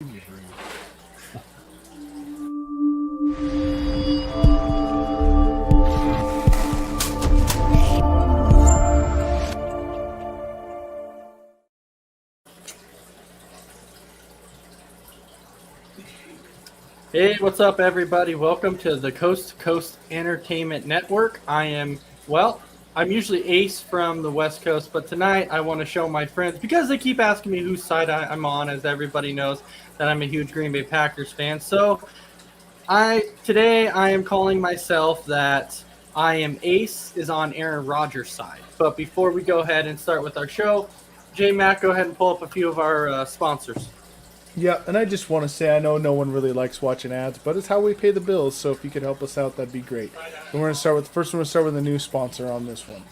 Hey, what's up, everybody? Welcome to the Coast to Coast Entertainment Network. I'm usually Ace from the West Coast, but tonight I want to show my friends, because they keep asking me whose side I'm on, as everybody knows that I'm a huge Green Bay Packers fan. So today I am calling myself that I am Ace is on Aaron Rodgers' side. But before we go ahead and start with our show, J-Mac, go ahead and pull up a few of our sponsors. Yeah, and I just want to say I know no one really likes watching ads, but it's how we pay the bills. So if you could help us out, that'd be great. And we're gonna start with first. We're gonna start with a new sponsor on this one.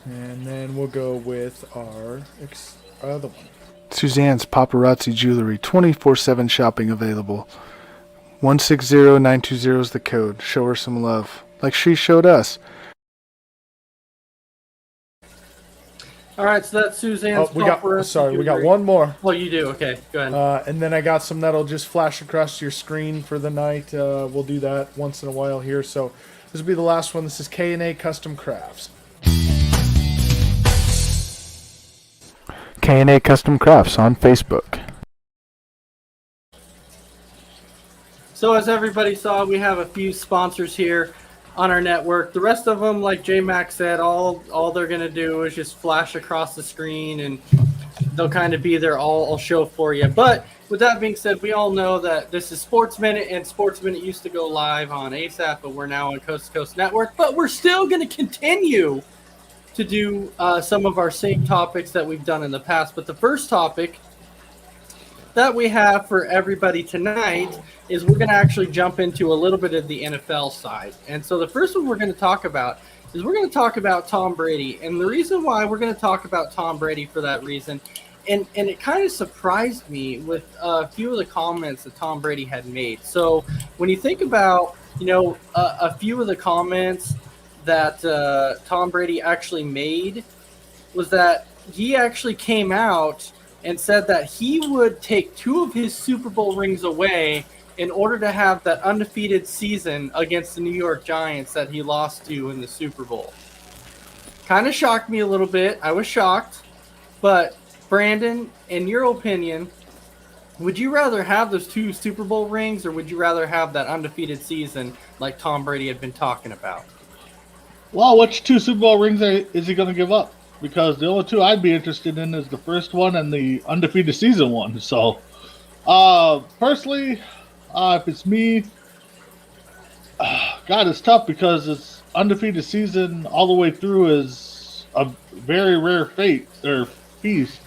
And then we'll go with our other one. Suzanne's Paparazzi Jewelry, 24/7 shopping available. 160920 is the code. Show her some love, like she showed us. All right, so that's Suzanne's. We got one more. Oh, you do? Okay, go ahead. And then I got some that'll just flash across your screen for the night. We'll do that once in a while here. So this will be the last one. This is K&A Custom Crafts. K&A Custom Crafts on Facebook. So as everybody saw, we have a few sponsors here on our network. The rest of them, like J-Mac said, all they're going to do is just flash across the screen, and they'll kind of be there all show for you. But with that being said, we all know that this is Sports Minute, and Sports Minute used to go live on ASAP, but we're now on Coast to Coast Network. But we're still going to continue to do some of our same topics that we've done in the past. But the first topic that we have for everybody tonight is we're going to actually jump into a little bit of the NFL side. And so the first one we're going to talk about is we're going to talk about Tom Brady. And the reason why we're going to talk about Tom Brady for that reason, and it kind of surprised me with a few of the comments that Tom Brady had made. So when you think about, a few of the comments that Tom Brady actually made, was that he actually came out and said that he would take 2 of his Super Bowl rings away in order to have that undefeated season against the New York Giants that he lost to in the Super Bowl. Kind of shocked me a little bit. I was shocked. But, Brandon, in your opinion, would you rather have those 2 Super Bowl rings, or would you rather have that undefeated season like Tom Brady had been talking about? Well, which 2 Super Bowl rings is he going to give up? Because the only 2 I'd be interested in is the first one and the undefeated season one. So, personally, if it's me, God, it's tough because it's undefeated season all the way through is a very rare feast.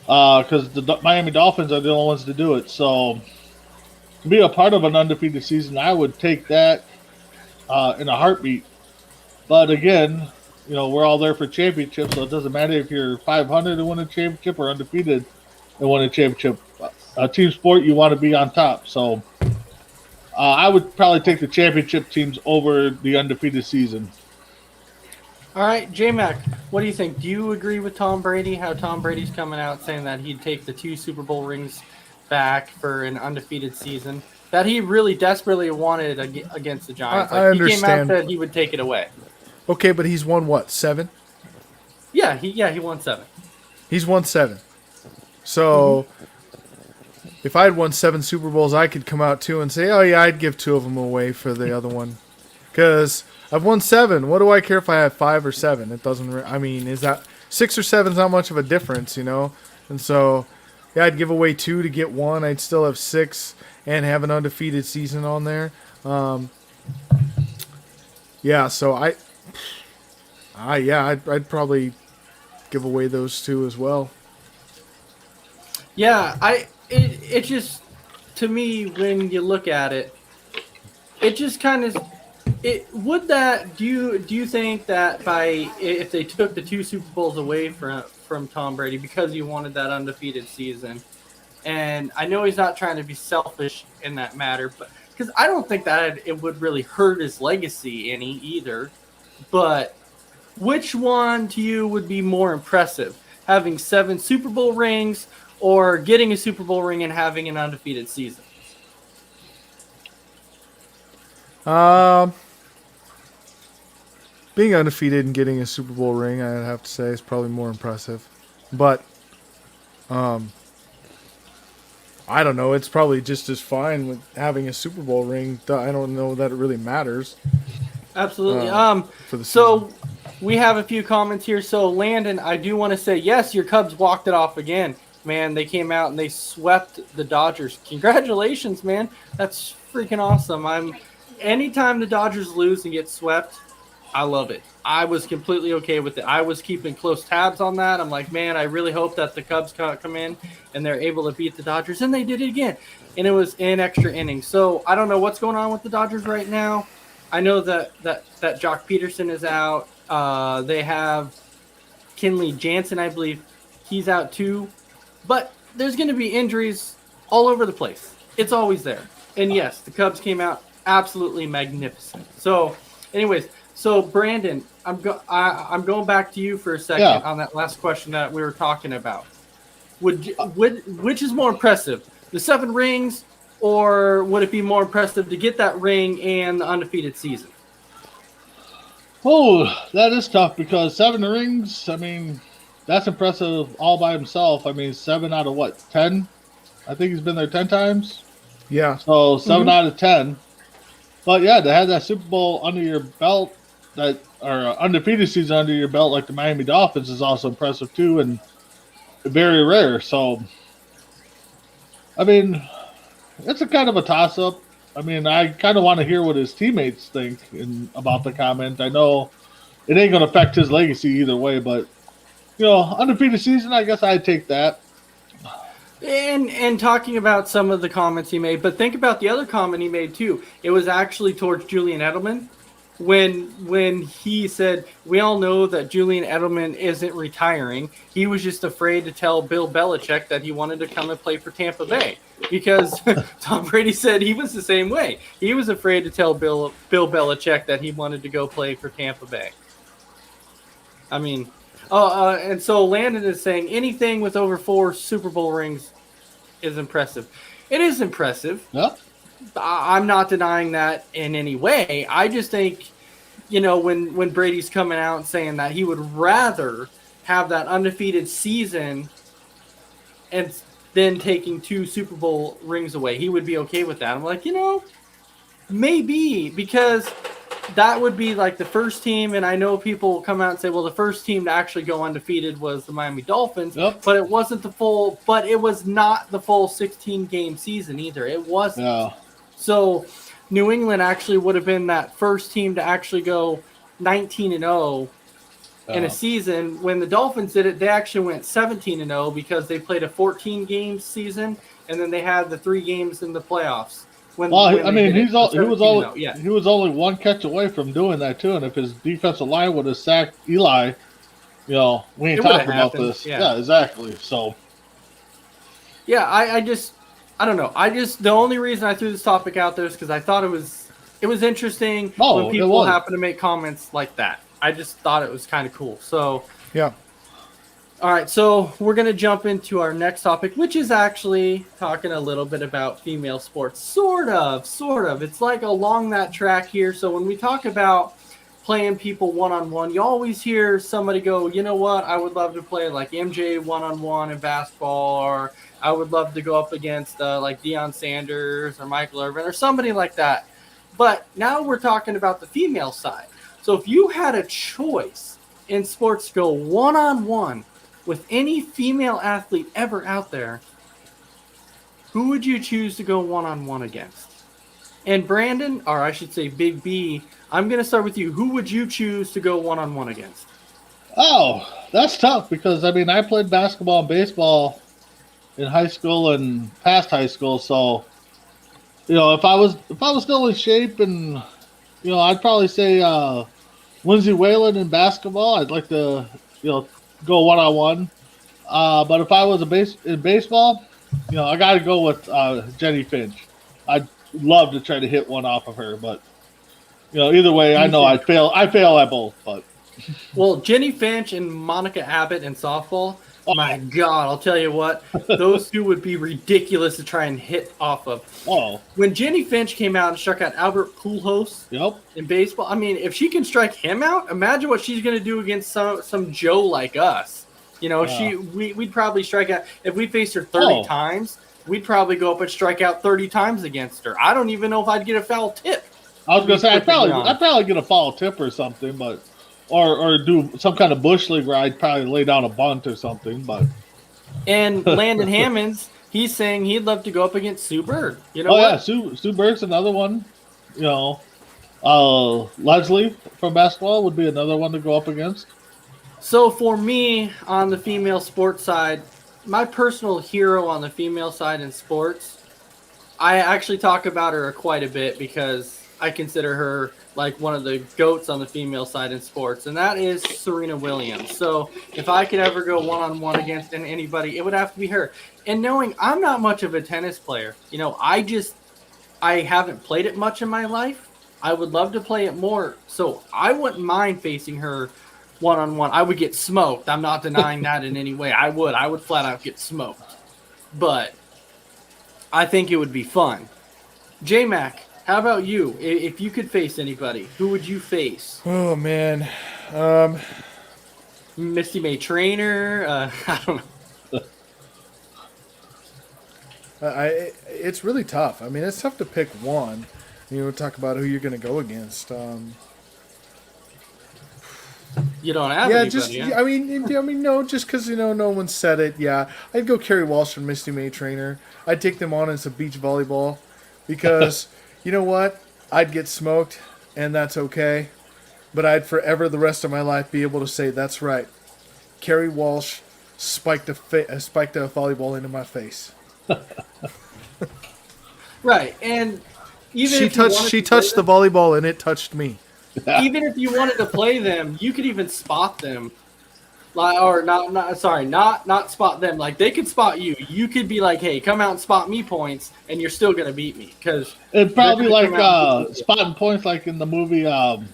Because the Miami Dolphins are the only ones to do it. So, to be a part of an undefeated season, I would take that in a heartbeat. But again, we're all there for championships, so it doesn't matter if you're 500 and win a championship or undefeated and win a championship. A team sport, you want to be on top. So I would probably take the championship teams over the undefeated season. All right, J-Mac, what do you think? Do you agree with Tom Brady, how Tom Brady's coming out saying that he'd take the 2 Super Bowl rings back for an undefeated season that he really desperately wanted against the Giants? I understand. He came out that he would take it away. Okay, but he's won what, 7? Yeah, he won 7. He's won 7. So if I had won 7 Super Bowls, I could come out too and say, oh yeah, I'd give 2 of them away for the other one. Because I've won 7. What do I care if I have 5 or 7? It doesn't. Is that 6 or 7 is not much of a difference, And so, yeah, I'd give away 2 to get 1. I'd still have 6 and have an undefeated season on there. Yeah, so I'd probably give away those 2 as well. Yeah, it just, to me, when you look at it, it just kind of, do you think that if they took the 2 Super Bowls away from Tom Brady because he wanted that undefeated season, And I know he's not trying to be selfish in that matter, but because I don't think that it would really hurt his legacy any either. But which one to you would be more impressive? Having 7 Super Bowl rings or getting a Super Bowl ring and having an undefeated season? Being undefeated and getting a Super Bowl ring, I'd have to say, is probably more impressive. But, I don't know. It's probably just as fine with having a Super Bowl ring. I don't know that it really matters. Absolutely. For the So we have a few comments here. So Landon, I do want to say, yes, your Cubs walked it off again. Man, they came out and they swept the Dodgers. Congratulations, man. That's freaking awesome. Anytime the Dodgers lose and get swept, I love it. I was completely okay with it. I was keeping close tabs on that. I'm like, man, I really hope that the Cubs come in and they're able to beat the Dodgers. And they did it again. And it was in extra innings. So I don't know what's going on with the Dodgers right now. I know that Jock Peterson is out. They have Kenley Jansen, I believe. He's out too. But there's going to be injuries all over the place. It's always there. And yes, the Cubs came out absolutely magnificent. So anyways, so Brandon, I'm going back to you for a second on that last question that we were talking about. Which is more impressive, the 7 rings, or would it be more impressive to get that ring and the undefeated season? Oh, that is tough because 7 rings, I mean, that's impressive all by himself. I mean, 7 out of what, 10? I think he's been there 10 times. Yeah. So 7 out of 10. But yeah, to have that Super Bowl under your belt, or undefeated season under your belt like the Miami Dolphins is also impressive too, and very rare. So, I mean, it's a kind of a toss-up. I mean, I kind of want to hear what his teammates think about the comment. I know it ain't going to affect his legacy either way, but, undefeated season, I guess I'd take that. And talking about some of the comments he made, but think about the other comment he made too. It was actually towards Julian Edelman when he said, we all know that Julian Edelman isn't retiring. He was just afraid to tell Bill Belichick that he wanted to come and play for Tampa Bay because Tom Brady said he was the same way. He was afraid to tell Bill Belichick that he wanted to go play for Tampa Bay. I mean, and so Landon is saying anything with over 4 Super Bowl rings is impressive. It is impressive. Yeah. I'm not denying that in any way. I just think, when Brady's coming out and saying that he would rather have that undefeated season and then taking 2 Super Bowl rings away, he would be okay with that. I'm like, maybe, because that would be like the first team, and I know people will come out and say, well, the first team to actually go undefeated was the Miami Dolphins, but it wasn't it was not the full 16-game season either. It wasn't. Yeah. So New England actually would have been that first team to actually go 19-0 in a season. When the Dolphins did it, they actually went 17-0 because they played a 14-game season, and then they had the 3 games in the playoffs. He was only 1 catch away from doing that too, and if his defensive line would have sacked Eli, we ain't talking about this. Yeah, exactly. So, yeah, I don't know. The only reason I threw this topic out there is because I thought it was interesting when people happen to make comments like that. I just thought it was kind of cool. So, yeah. All right, so we're going to jump into our next topic, which is actually talking a little bit about female sports. Sort of. It's like along that track here. So when we talk about playing people one-on-one, you always hear somebody go, you know what, I would love to play like MJ one-on-one in basketball, or I would love to go up against like Deion Sanders or Michael Irvin or somebody like that. But now we're talking about the female side. So if you had a choice in sports to go one-on-one with any female athlete ever out there, who would you choose to go one-on-one against? And Brandon, or I should say Big B, I'm going to start with you. Who would you choose to go one-on-one against? Oh, that's tough because, I played basketball and baseball in high school and past high school. So, if I was still in shape and, I'd probably say Lindsay Whalen in basketball. I'd like to, go one-on-one. But if I was in baseball, I got to go with Jenny Finch. I'd love to try to hit one off of her, but either way, I know I fail. I fail at both, but. Well, Jenny Finch and Monica Abbott in softball, my God, I'll tell you what, those two would be ridiculous to try and hit off of. Oh. When Jenny Finch came out and struck out Albert Pujols in baseball, I mean, if she can strike him out, imagine what she's going to do against some Joe like us. We'd probably strike out. If we faced her 30 times, we'd probably go up and strike out 30 times against her. I don't even know if I'd get a foul tip. I was going to say, I'd probably get a foul tip or something, but... Or do some kind of bush league where I'd probably lay down a bunt or something, but. And Landon Hammonds, he's saying he'd love to go up against Sue Bird. You know what? Yeah, Sue Bird's another one. Leslie from basketball would be another one to go up against. So for me, on the female sports side, my personal hero on the female side in sports, I actually talk about her quite a bit because I consider her like one of the GOATs on the female side in sports, and that is Serena Williams. So if I could ever go one-on-one against anybody, it would have to be her. And knowing I'm not much of a tennis player, I haven't played it much in my life. I would love to play it more, so I wouldn't mind facing her one-on-one. I would get smoked. I'm not denying that in any way. I would flat out get smoked. But I think it would be fun. J-Mac, how about you? If you could face anybody, who would you face? Oh, man. Misty May Trainer? I don't know. It's really tough. I mean, it's tough to pick one. Talk about who you're going to go against. You don't have anybody, I mean, no, just because, no one said it. Yeah, I'd go Carrie Walsh and Misty May Trainer. I'd take them on as a beach volleyball because... You know what? I'd get smoked, and that's okay. But I'd forever, the rest of my life, be able to say, that's right. Carrie Walsh spiked a volleyball into my face. Right, and even she touched the volleyball, and it touched me. Even if you wanted to play them, you could even spot them. Not spot them. Like, they could spot you. You could be like, hey, come out and spot me points, and you're still going to beat me. Because it'd probably like spotting points like in the movie The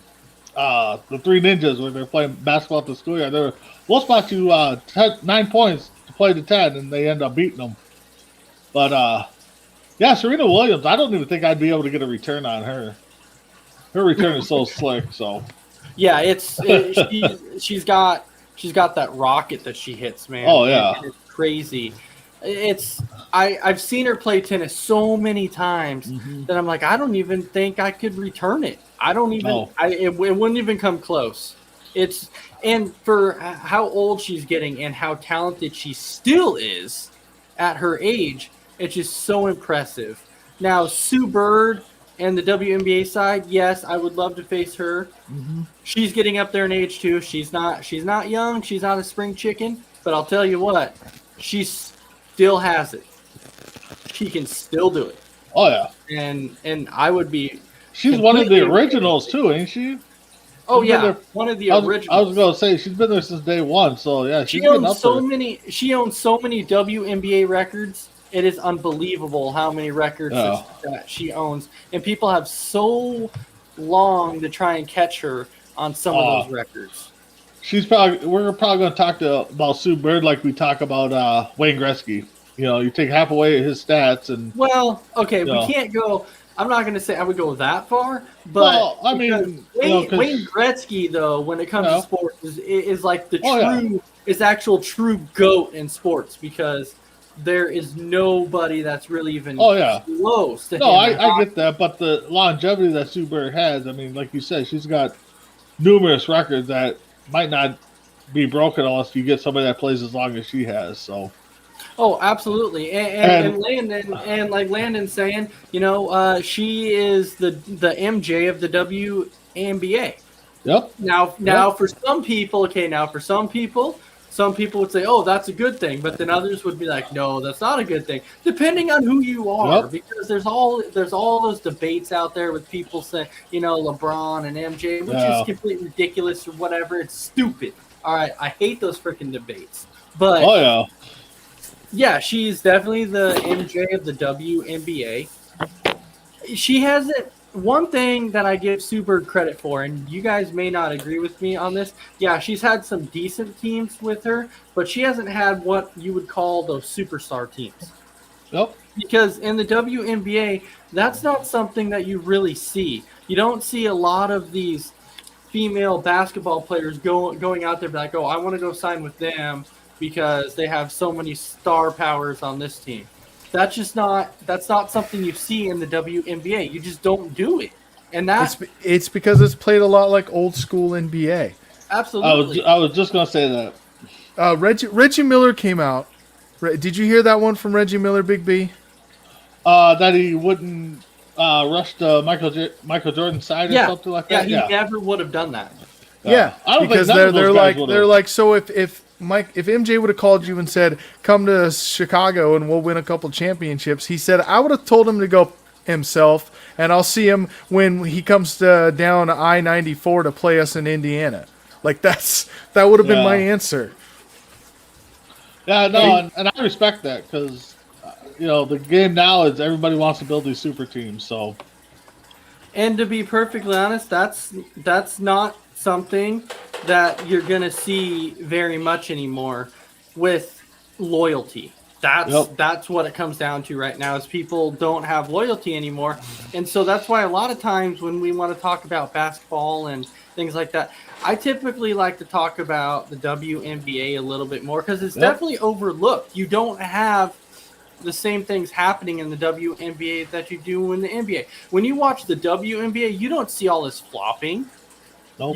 Three Ninjas where they're playing basketball at the schoolyard. We'll spot you 9 points to play to 10, and they end up beating them. But, Serena Williams, I don't even think I'd be able to get a return on her. Her return is so slick, so. Yeah, she's got that rocket that she hits, man. Oh, yeah. It's crazy. I've seen her play tennis so many times that I'm like, I don't even think I could return it. It wouldn't even come close. And for how old she's getting and how talented she still is at her age, it's just so impressive. Now, Sue Bird and the WNBA side, yes, I would love to face her. Mm-hmm. She's getting up there in age too. She's not young. She's not a spring chicken. But I'll tell you what, she still has it. She can still do it. Oh yeah. And I would be. She's one of the originals too, ain't she? Oh yeah, one of the originals. I was gonna say she's been there since day one. So yeah, she owns so many. She owns so many WNBA records. It is unbelievable how many records that she owns, and people have so long to try and catch her on some of those records. We're probably going to talk about Sue Bird like we talk about Wayne Gretzky. You take half away his stats, and we can't go. I'm not going to say I would go that far, but Wayne Gretzky, though, when it comes to sports, is like the actual true GOAT in sports because. There is nobody that's really even close to him. I get that, but the longevity that Sue Bird has, I mean, like you said, she's got numerous records that might not be broken unless you get somebody that plays as long as she has. So, oh, absolutely, and like Landon saying, she is the MJ of the WNBA. Yep. Now for some people, some people would say, oh, that's a good thing. But then others would be like, no, that's not a good thing. Depending on who you are, because there's all those debates out there with people saying, LeBron and MJ, which is completely ridiculous or whatever. It's stupid. All right. I hate those freaking debates. But Yeah, she's definitely the MJ of the WNBA. She hasn't. One thing that I give Sue Bird credit for, and you guys may not agree with me on this, yeah, she's had some decent teams with her, but she hasn't had what you would call those superstar teams. Yep. Because in the WNBA, that's not something that you really see. You don't see a lot of these female basketball players going out there like, oh, I want to go sign with them because they have so many star powers on this team. That's not something you see in the WNBA. You just don't do it. And It's because it's played a lot like old school NBA. Absolutely. I was just gonna say that. Reggie Miller came out. Did you hear that one from Reggie Miller, Big B? That he wouldn't rush the Michael Jordan side or something like that. He never would have done that. Yeah, I don't because think none of those guys would've. they're like, so if MJ would have called you and said, come to Chicago and we'll win a couple championships, he said, I would have told him to go himself, and I'll see him when he comes down I-94 to play us in Indiana. Like that would have been my answer. Yeah, no, and I respect that because the game now is everybody wants to build these super teams. So, and to be perfectly honest, that's not something that you're gonna see very much anymore with loyalty. That's what it comes down to right now is people don't have loyalty anymore. And so that's why a lot of times when we want to talk about basketball and things like that, I typically like to talk about the WNBA a little bit more because it's definitely overlooked. You don't have the same things happening in the WNBA that you do in the NBA. When you watch the WNBA, you don't see all this flopping. Nope.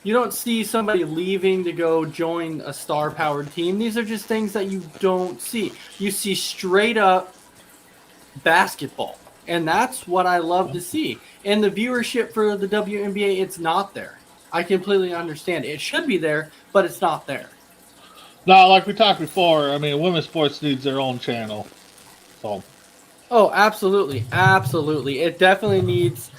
You don't see somebody leaving to go join a star-powered team. These are just things that you don't see. You see straight up basketball, and that's what I love to see. And the viewership for the WNBA, it's not there. I completely understand. It should be there, but it's not there. No, like we talked before, I mean, women's sports needs their own channel. So. Oh, absolutely. Absolutely. It definitely needs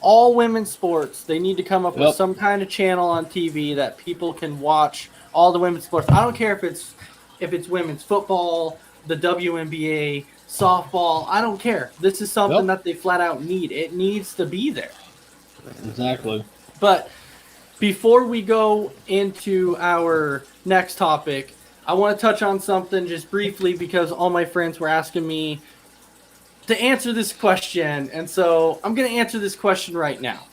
all women's sports. They need to come up with some kind of channel on TV that people can watch all the women's sports. I don't care if it's women's football, the WNBA, softball. I don't care. This is something that they flat out need. It needs to be there. Exactly. But before we go into our next topic, I want to touch on something just briefly because all my friends were asking me to answer this question. And so I'm going to answer this question right now.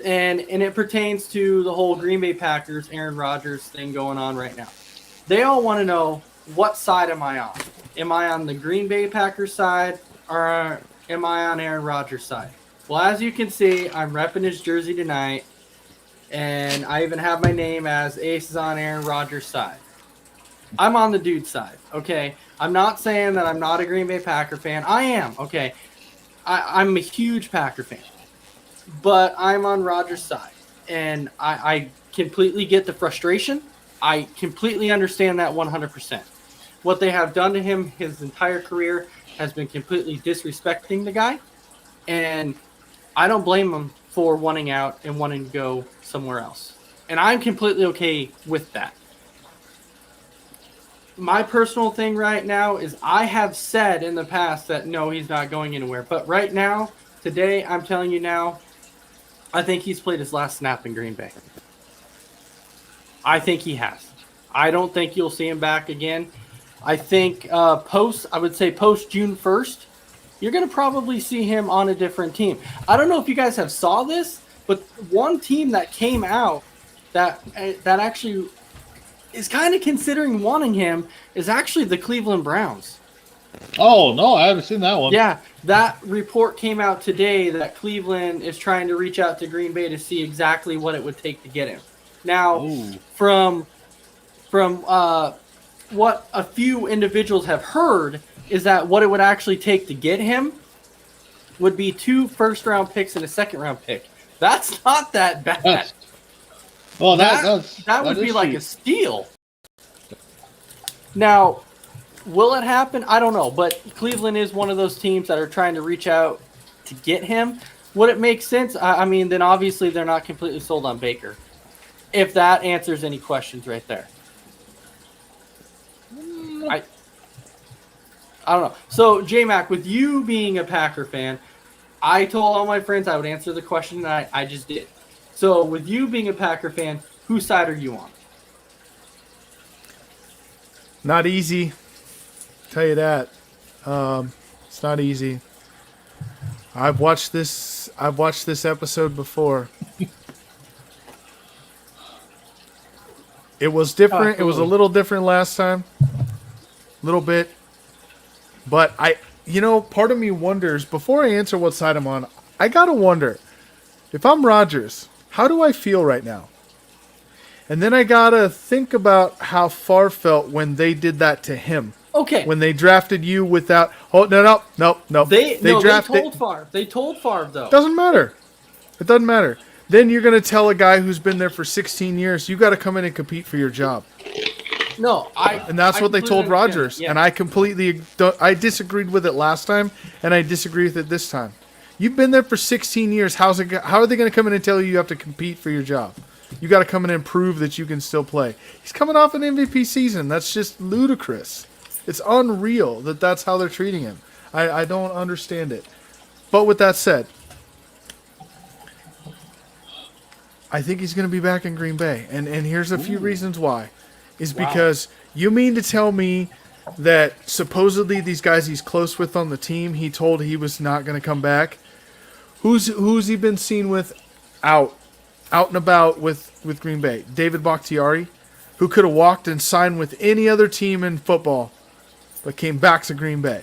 And it pertains to the whole Green Bay Packers, Aaron Rodgers thing going on right now. They all want to know, what side am I on? Am I on the Green Bay Packers side or am I on Aaron Rodgers' side? Well, as you can see, I'm repping his jersey tonight. And I even have my name as Ace is on Aaron Rodgers' side. I'm on the dude's side, okay? I'm not saying that I'm not a Green Bay Packer fan. I am, okay? I'm a huge Packer fan. But I'm on Rodgers' side. And I completely get the frustration. I completely understand that 100%. What they have done to him his entire career has been completely disrespecting the guy. And I don't blame him for wanting out and wanting to go somewhere else. And I'm completely okay with that. My personal thing right now is I have said in the past that no, he's not going anywhere. But right now, today, I'm telling you now, I think he's played his last snap in Green Bay. I think he has. I don't think you'll see him back again. I think post June 1st, you're going to probably see him on a different team. I don't know if you guys have saw this, but one team that came out that actually is kind of considering wanting him is actually the Cleveland Browns. Oh, no, I haven't seen that one. Yeah, that report came out today that Cleveland is trying to reach out to Green Bay to see exactly what it would take to get him. Now, from what a few individuals have heard is that what it would actually take to get him would be 2 first-round picks and a second-round pick. That's not that bad. That would be like a steal. Now, will it happen? I don't know, but Cleveland is one of those teams that are trying to reach out to get him. Would it make sense? I mean, then obviously they're not completely sold on Baker. If that answers any questions right there. I don't know. So, J-Mac, with you being a Packer fan, I told all my friends I would answer the question, and I just did. So, with you being a Packer fan, whose side are you on? Not easy. Tell you that. It's not easy. I've watched this episode before. It was different. It was a little different last time. A little bit. But part of me wonders, before I answer what side I'm on, I gotta wonder, if I'm Rodgers, how do I feel right now? And then I gotta think about how Favre felt when they did that to him. Okay. When they drafted you without... Oh, no. They told Favre. They told Favre, though. Doesn't matter. It doesn't matter. Then you're going to tell a guy who's been there for 16 years, you got to come in and compete for your job. No, And that's what they told Rodgers. Yeah. And I disagreed with it last time, and I disagree with it this time. You've been there for 16 years. How are they going to come in and tell you have to compete for your job? You got to come in and prove that you can still play. He's coming off an MVP season. That's just ludicrous. It's unreal that that's how they're treating him. I don't understand it. But with that said, I think he's going to be back in Green Bay. And here's a few reasons why. Because you mean to tell me that supposedly these guys he's close with on the team, he told he was not going to come back? Who's he been seen with out and about with Green Bay? David Bakhtiari, who could have walked and signed with any other team in football, but came back to Green Bay.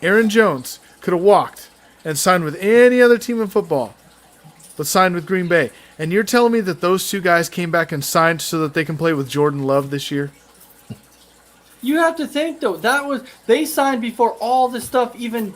Aaron Jones could have walked and signed with any other team in football, but signed with Green Bay. And you're telling me that those two guys came back and signed so that they can play with Jordan Love this year? You have to think, though, they signed before all this stuff even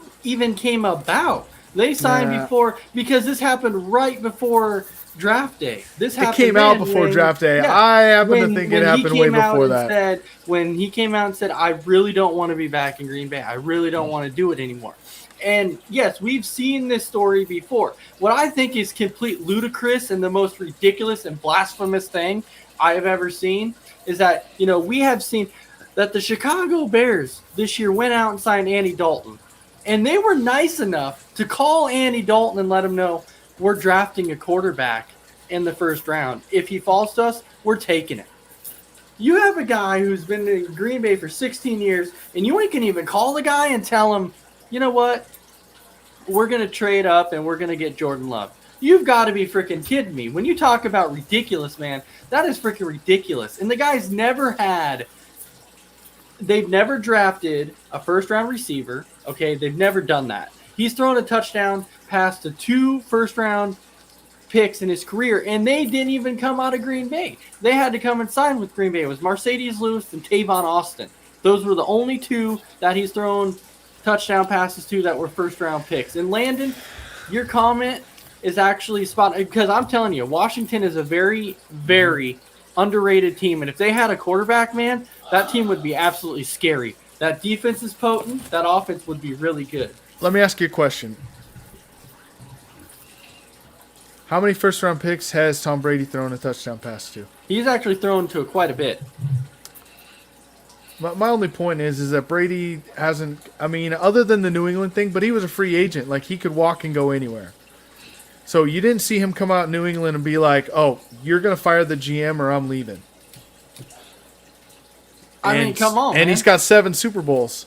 came about. They signed before, because this happened right before draft day. It came out before draft day. Yeah, I happen to think it happened way before that. When he came out and said, I really don't want to be back in Green Bay. I really don't want to do it anymore. And yes, we've seen this story before. What I think is complete ludicrous and the most ridiculous and blasphemous thing I have ever seen is that, we have seen that the Chicago Bears this year went out and signed Andy Dalton. And they were nice enough to call Andy Dalton and let him know, we're drafting a quarterback in the first round. If he falls to us, we're taking it. You have a guy who's been in Green Bay for 16 years, and you ain't can even call the guy and tell him, you know what? We're going to trade up and we're going to get Jordan Love. You've got to be freaking kidding me. When you talk about ridiculous, man, that is freaking ridiculous. And the guy's they've never drafted a first-round receiver. Okay, they've never done that. He's thrown a touchdown pass to 2 first-round picks in his career, and they didn't even come out of Green Bay. They had to come and sign with Green Bay. It was Mercedes Lewis and Tavon Austin. Those were the only 2 that he's thrown touchdown passes to that were first-round picks. And Landon, your comment is actually spot on, because I'm telling you, Washington is a very, very underrated team, and if they had a quarterback, man, that team would be absolutely scary. That defense is potent. That offense would be really good. Let me ask you a question. How many first-round picks has Tom Brady thrown a touchdown pass to? He's actually thrown to quite a bit. My only point is that Brady hasn't, other than the New England thing, but he was a free agent. Like, he could walk and go anywhere. So you didn't see him come out in New England and be like, oh, you're going to fire the GM or I'm leaving. Come on, and man. He's got 7 Super Bowls.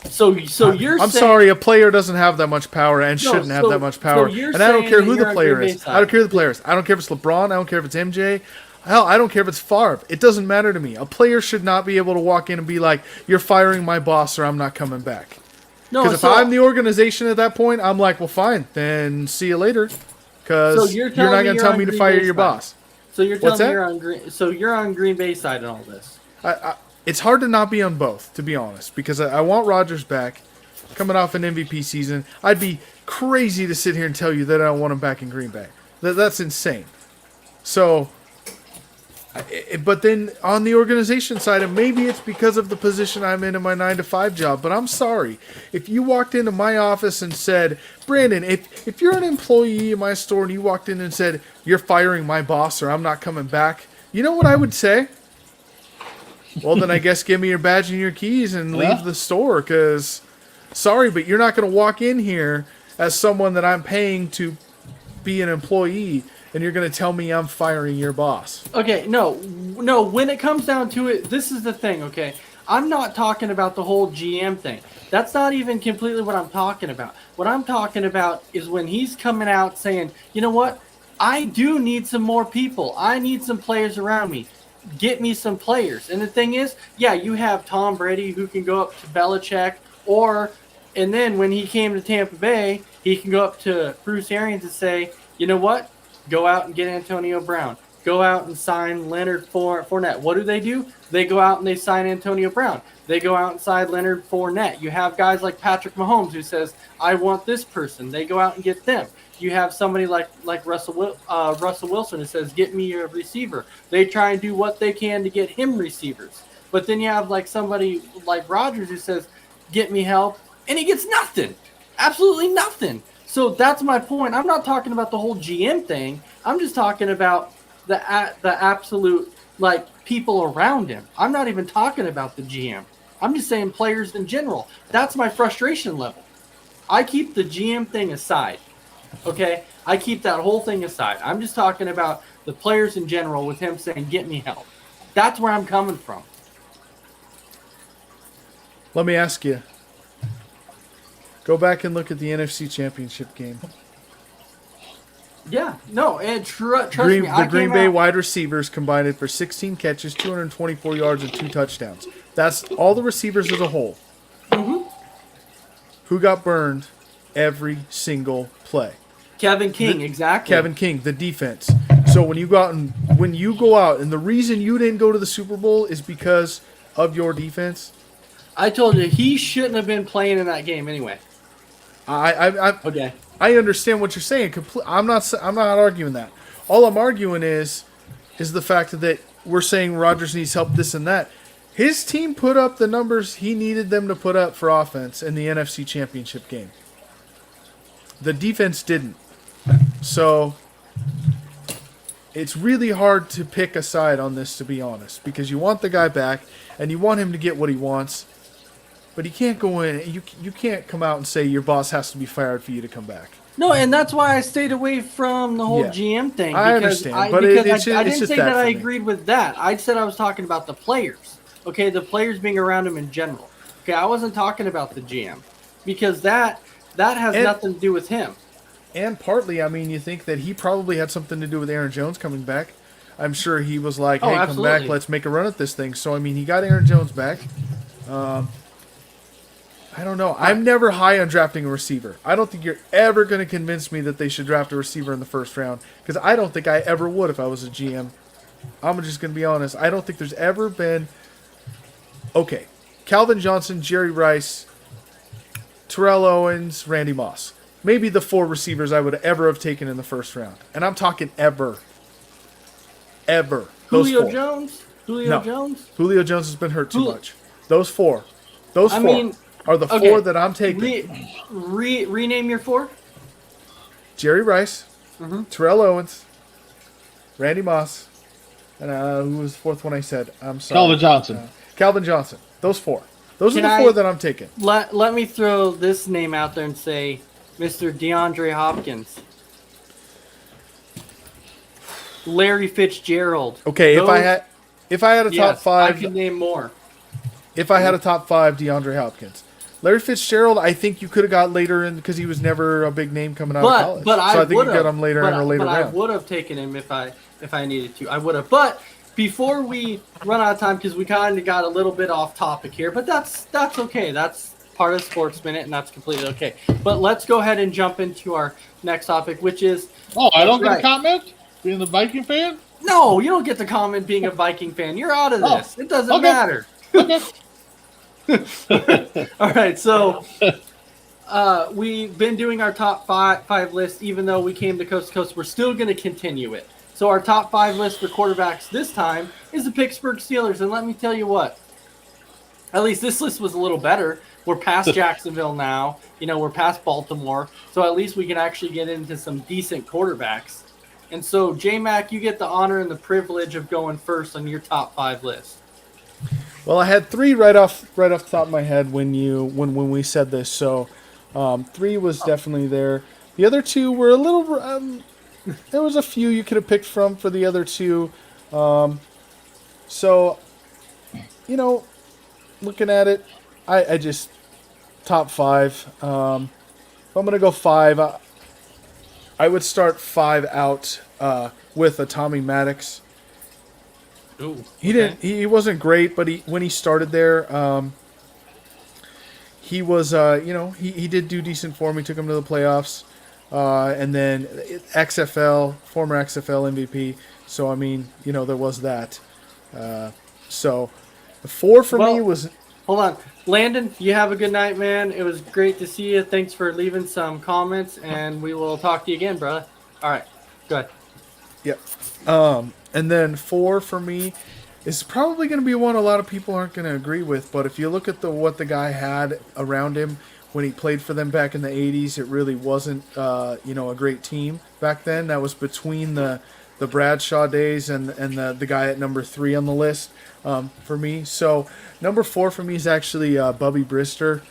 So you're I'm saying, sorry, a player doesn't have that much power and shouldn't have that much power. And I don't care who the player is. I don't care who the player is. I don't care if it's LeBron. I don't care if it's MJ. Hell, I don't care if it's Favre. It doesn't matter to me. A player should not be able to walk in and be like, you're firing my boss or I'm not coming back. Because if I'm the organization at that point, I'm like, well, fine, then see you later. Because you're not going to tell me to fire your boss. So you're telling me you're on Green Bay side in all this. It's hard to not be on both, to be honest, because I want Rodgers back, coming off an MVP season. I'd be crazy to sit here and tell you that I don't want him back in Green Bay. That's insane. So, but then on the organization side, and maybe it's because of the position I'm in my 9-to-5 job, but I'm sorry. If you walked into my office and said, Brandon, if you're an employee in my store and you walked in and said, you're firing my boss or I'm not coming back, you know what I would say? Well, then I guess give me your badge and your keys and Yeah. leave the store. Because, sorry, but you're not going to walk in here as someone that I'm paying to be an employee, and you're going to tell me I'm firing your boss. Okay, no. When it comes down to it, this is the thing. Okay, I'm not talking about the whole GM thing. That's not even completely what I'm talking about. What I'm talking about is when he's coming out saying, you know what, I do need some more people. I need some players around me. Get me some players. And the thing is, yeah, you have Tom Brady who can go up to Belichick, and then when he came to Tampa Bay, he can go up to Bruce Arians and say, you know what? Go out and get Antonio Brown. Go out and sign Leonard Fournette. What do? They go out and they sign Antonio Brown. They go out and sign Leonard Fournette. You have guys like Patrick Mahomes who says, I want this person. They go out and get them. You have somebody like Russell Wilson who says, get me a receiver. They try and do what they can to get him receivers. But then you have like somebody like Rodgers who says, get me help, and he gets nothing. Absolutely nothing. So that's my point. I'm not talking about the whole GM thing. I'm just talking about the absolute like people around him. I'm not even talking about the GM. I'm just saying players in general. That's my frustration level. I keep the GM thing aside. Okay? I keep that whole thing aside. I'm just talking about the players in general with him saying, get me help. That's where I'm coming from. Let me ask you. Go back and look at the NFC Championship game. Yeah, no, and trust me. The Green Bay wide receivers combined for 16 catches, 224 yards, and 2 touchdowns. That's all the receivers as a whole. Mm-hmm. Who got burned every single play? Kevin King, exactly. Kevin King, the defense. So when you go out, and the reason you didn't go to the Super Bowl is because of your defense. I told you he shouldn't have been playing in that game anyway. Okay. I understand what you're saying. I'm not arguing that. All I'm arguing is the fact that we're saying Rodgers needs help, this and that. His team put up the numbers he needed them to put up for offense in the NFC Championship game. The defense didn't. So it's really hard to pick a side on this, to be honest, because you want the guy back and you want him to get what he wants. But he can't go in. You can't come out and say your boss has to be fired for you to come back. No, and that's why I stayed away from the whole GM thing. I understand, but I didn't just say that that I for me. agreed with that. I said I was talking about the players. Okay, the players being around him in general. Okay, I wasn't talking about the GM because that has nothing to do with him. And partly, I mean, you think that he probably had something to do with Aaron Jones coming back. I'm sure he was like, "Hey, come back, let's make a run at this thing." So I mean, he got Aaron Jones back. I don't know. I'm never high on drafting a receiver. I don't think you're ever going to convince me that they should draft a receiver in the first round, because I don't think I ever would if I was a GM. I'm just going to be honest. I don't think there's ever been... Okay, Calvin Johnson, Jerry Rice, Terrell Owens, Randy Moss. Maybe the 4 receivers I would ever have taken in the first round. And I'm talking ever. Ever. Julio Jones? Jones? Julio Jones has been hurt too much. Those 4. Those 4 are the 4 that I'm taking. Rename your 4? Jerry Rice, Terrell Owens, Randy Moss, and who was the 4th one I said? I'm sorry. Calvin Johnson. Calvin Johnson. Those 4. Those are the 4 that I'm taking. Let me throw this name out there and say Mr. DeAndre Hopkins. Larry Fitzgerald. Okay, if I had a top 5, I could name more. If I had a top 5, DeAndre Hopkins. Larry Fitzgerald, I think you could have got later in because he was never a big name coming out of college. But I think you got him later in or later round. I would have taken him if I needed to. I would have. But before we run out of time, because we kind of got a little bit off topic here, but that's okay. That's part of Sports Minute, and that's completely okay. But let's go ahead and jump into our next topic, which is... Oh, I don't get a comment? Being the Viking fan? No, you don't get to comment being a Viking fan. You're out of this. It doesn't matter. Okay. All right, so we've been doing our top five list, even though we came to Coast to Coast. We're still going to continue it. So our top 5 list for quarterbacks this time is the Pittsburgh Steelers. And let me tell you what, at least this list was a little better. We're past Jacksonville now. We're past Baltimore. So at least we can actually get into some decent quarterbacks. And so, J-Mac, you get the honor and the privilege of going first on your top 5 list. Well, I had 3 right off the top of my head when we said this. So 3 was definitely there. The other 2 were a little. There was a few you could have picked from for the other 2. So, looking at it, I just top 5. If I'm gonna go 5, I would start 5 out with a Tommy Maddox. Ooh, He didn't. He wasn't great, but when he started there, he was. He did do decent for him. He took him to the playoffs, and then former XFL MVP. So I mean, there was that. So, the 4 for me was. Hold on, Landon. You have a good night, man. It was great to see you. Thanks for leaving some comments, and we will talk to you again, brother. All right, go ahead. Yep. And then 4 for me is probably going to be one a lot of people aren't going to agree with. But if you look at what the guy had around him when he played for them back in the 80s, it really wasn't, a great team back then. That was between the Bradshaw days and the guy at number 3 on the list for me. So number 4 for me is actually Bubby Brister.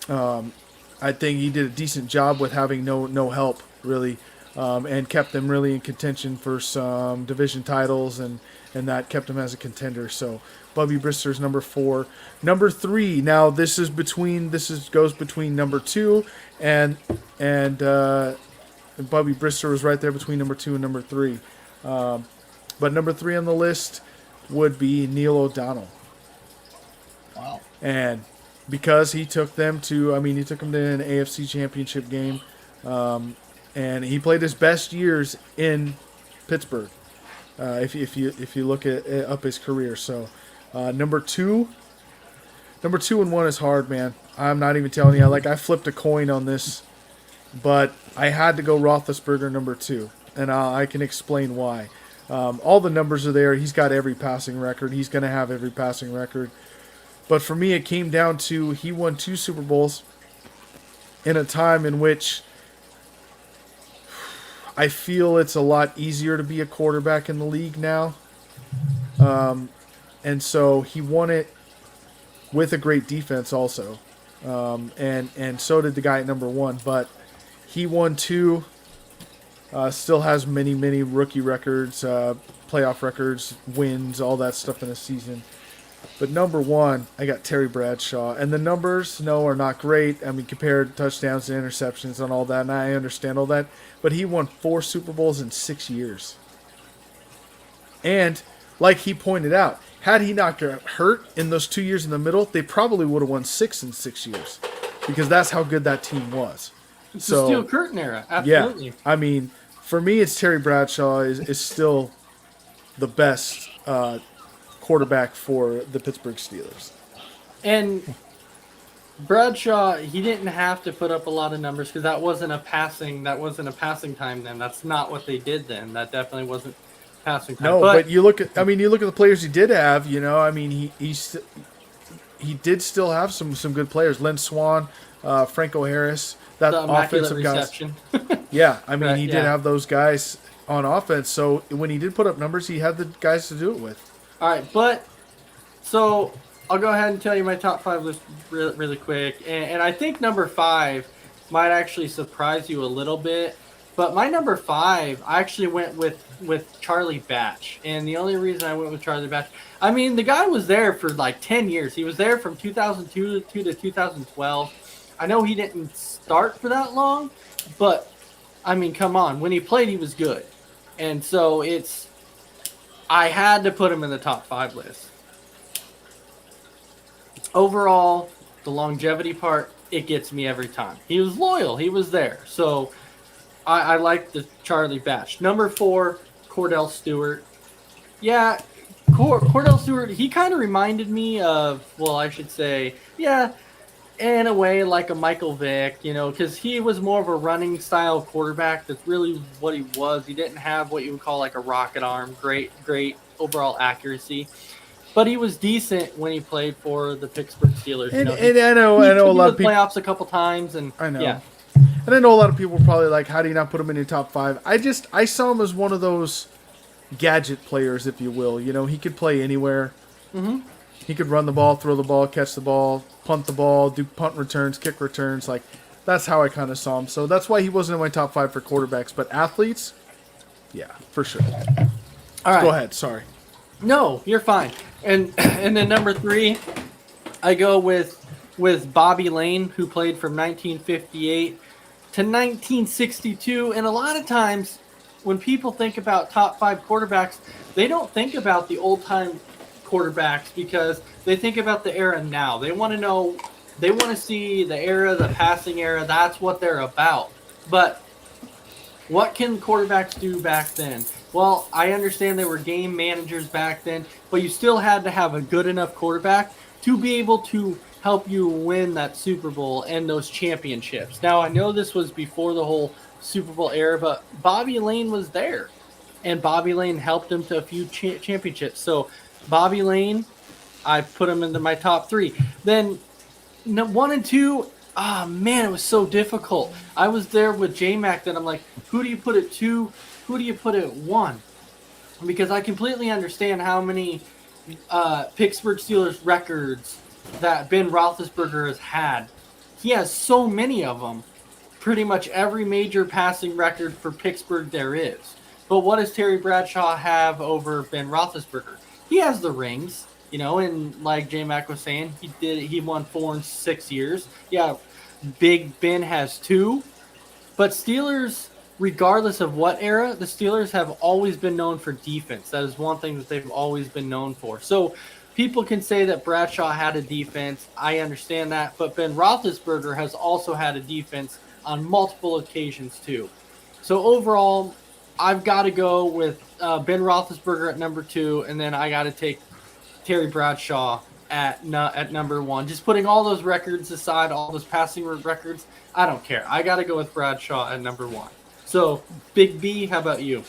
I think he did a decent job with having no help, really. And kept them really in contention for some division titles, and that kept them as a contender. So Bubby Brister's number 4. Number 3. Now this goes between number 2 and Bubby Brister was right there between number 2 and number 3. But number 3 on the list would be Neil O'Donnell. Wow. And because he took them to an AFC Championship game. And he played his best years in Pittsburgh. If you look at up his career, so number 2 and 1 is hard, man. I'm not even telling you. I flipped a coin on this, but I had to go Roethlisberger number 2, and I can explain why. All the numbers are there. He's got every passing record. He's going to have every passing record. But for me, it came down to he won 2 Super Bowls in a time in which I feel it's a lot easier to be a quarterback in the league now. And so he won it with a great defense also. And so did the guy at number 1. But he won 2. Still has many rookie records, playoff records, wins, all that stuff in a season. But number 1, I got Terry Bradshaw. And the numbers, are not great. I mean, compared touchdowns to interceptions and all that, and I understand all that. But he won 4 Super Bowls in 6 years. And, like he pointed out, had he not got hurt in those 2 years in the middle, they probably would have won 6 in 6 years. Because that's how good that team was. It's the Steel Curtain era, absolutely. Yeah, I mean, for me, it's Terry Bradshaw is still the best quarterback for the Pittsburgh Steelers. And Bradshaw, he didn't have to put up a lot of numbers because that wasn't a passing time then. That's not what they did then. That definitely wasn't passing time. No, but you look at the players he did have. He did still have some good players. Len Swan, Franco Harris, that the offensive guys. Yeah, he did have those guys on offense. So when he did put up numbers, he had the guys to do it with. All right, so I'll go ahead and tell you my top 5 list really quick. And I think number 5 might actually surprise you a little bit. But my number 5, I actually went with Charlie Batch. And the only reason I went with Charlie Batch, the guy was there for like 10 years. He was there from 2002 to 2012. I know he didn't start for that long, but, come on. When he played, he was good. And so I had to put him in the top 5 list. Overall, the longevity part, it gets me every time. He was loyal. He was there. So I like the Charlie Batch. Number 4, Cordell Stewart. Yeah, Cordell Stewart, he kind of reminded me of, in a way like a Michael Vick, because he was more of a running style quarterback. That's really what he was. He didn't have what you would call like a rocket arm, great overall accuracy. But he was decent when he played for the Pittsburgh Steelers. And I know a lot of people playoffs a couple times, and I know. Yeah. And I know a lot of people were probably like, how do you not put him in your top 5? I saw him as one of those gadget players, if you will. He could play anywhere. Mm-hmm. He could run the ball, throw the ball, catch the ball, punt the ball, do punt returns, kick returns. Like, that's how I kind of saw him. So that's why he wasn't in my top 5 for quarterbacks. But athletes, yeah, for sure. All right. Go ahead. Sorry. No, you're fine. And then number 3, I go with Bobby Lane, who played from 1958 to 1962. And a lot of times when people think about top 5 quarterbacks, they don't think about the old-time quarterbacks because they think about the era now. They want to see the era, the passing era. That's what they're about. But what can quarterbacks do back then? Well, I understand they were game managers back then, but you still had to have a good enough quarterback to be able to help you win that Super Bowl and those championships. Now, I know this was before the whole Super Bowl era, but Bobby Lane was there, and Bobby Lane helped him to a few championships. So Bobby Lane, I put him into my top 3. Then 1 and 2, man, it was so difficult. I was there with J-Mac that I'm like, who do you put at 2? Who do you put at 1? Because I completely understand how many Pittsburgh Steelers records that Ben Roethlisberger has had. He has so many of them. Pretty much every major passing record for Pittsburgh there is. But what does Terry Bradshaw have over Ben Roethlisberger? He has the rings, and like J-Mac was saying, he won 4 in 6 years. Yeah, Big Ben has 2. But Steelers, regardless of what era, the Steelers have always been known for defense. That is one thing that they've always been known for. So people can say that Bradshaw had a defense. I understand that. But Ben Roethlisberger has also had a defense on multiple occasions too. So overall, I've got to go with Ben Roethlisberger at number 2, and then I got to take Terry Bradshaw at number 1. Just putting all those records aside, all those passing records, I don't care. I got to go with Bradshaw at number 1. So, Big B, how about you?